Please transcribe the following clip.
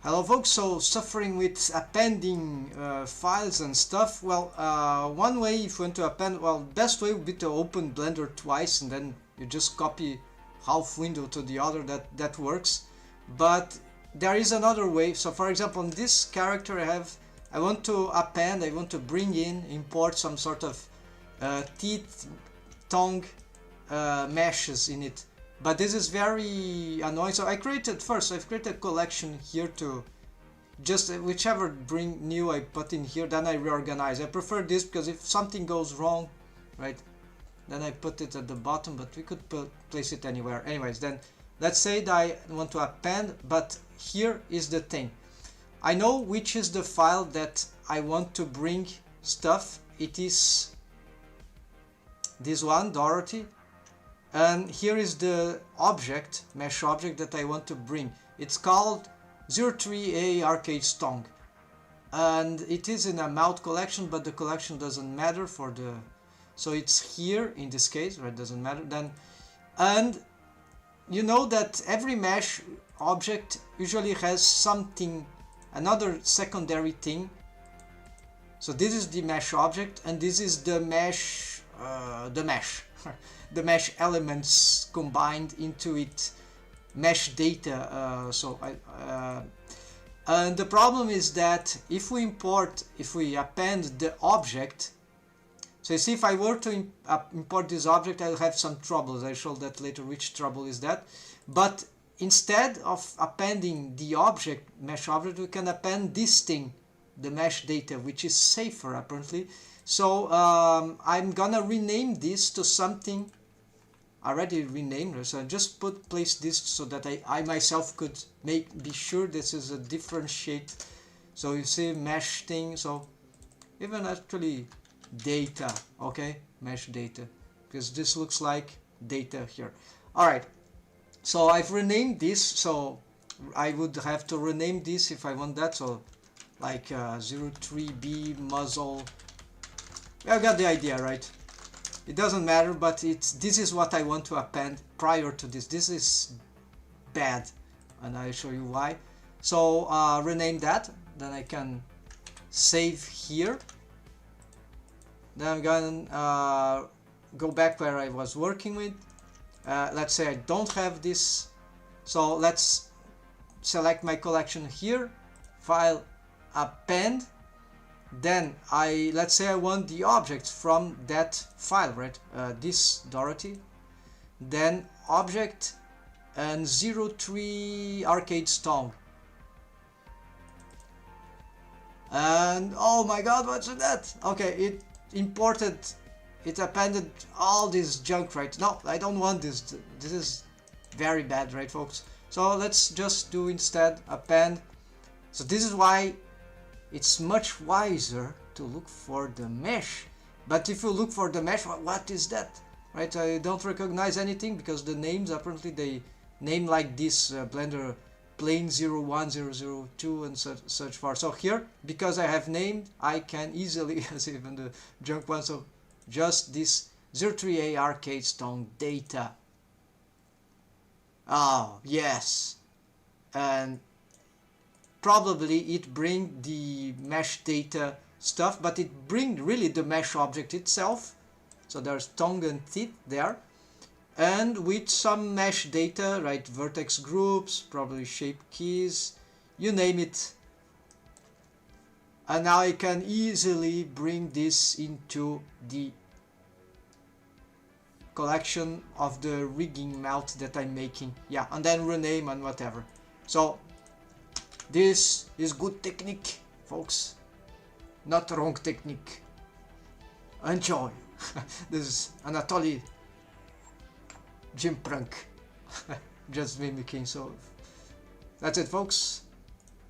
Hello folks, so suffering with appending files and stuff. Well, one way if you want to append, well, best way would be to open Blender twice and then you just copy half window to the other. That works. But there is another way. So for example, on this character I want to append, I want to bring in, import some sort of teeth, tongue meshes in it. But this is very annoying, so I've created a collection here to just whichever bring new I put in here, then I reorganize. I prefer this because if something goes wrong, right, then I put it at the bottom, but we could place it anywhere. Anyways, then let's say that I want to append, but here is the thing. I know which is the file that I want to bring stuff. It is this one, Dorothy. And here is the object, mesh object that I want to bring. It's called 03A Arcade Stong. And it is in a mouth collection, but the collection doesn't matter for the... So it's here in this case, right? Doesn't matter. Then, and you know that every mesh object usually has something, another secondary thing. So this is the mesh object, and this is the mesh, the mesh elements combined into it, mesh data. And the problem is that if we append the object, so you see, if I were to import this object, I'll have some troubles. I'll show that later which trouble is that. But instead of appending the object, mesh object, we can append this thing, the mesh data, which is safer apparently. So I'm gonna rename this to something already renamed. So I just place this so that I myself could be sure this is a differentiate. So you see mesh thing. So even actually data, okay, mesh data, because this looks like data here. All right. So I've renamed this. So I would have to rename this if I want that. So like 03B muzzle. I got the idea, right? It doesn't matter, but this is what I want to append prior to this. This is bad, and I'll show you why. So rename that, then I can save here. Then I'm gonna go back where I was working with. Let's say I don't have this, so let's select my collection here, file, append. Then let's say I want the object from that file, right? This Dorothy. Then object and 03 arcade stong. And oh my god, what's that? Okay, it imported, it appended all this junk, right? No, I don't want this. This is very bad, right, folks? So let's just do instead append. So this is why it's much wiser to look for the mesh. But if you look for the mesh, what is that? Right? I don't recognize anything because the names apparently they name like this, Blender plane 01002 and such far. So here, because I have named, I can easily, as even the junk one, so just this 03A arcade stone data. Oh, yes. And probably it bring the mesh data stuff, but it bring really the mesh object itself. So there's tongue and teeth there, and with some mesh data, right? Vertex groups, probably shape keys, you name it. And now I can easily bring this into the collection of the rigging mount that I'm making. Yeah, and then rename and whatever. So this is good technique, folks. Not wrong technique. Enjoy. This is Anatoly Jim prank. Just mimicking. So that's it, folks.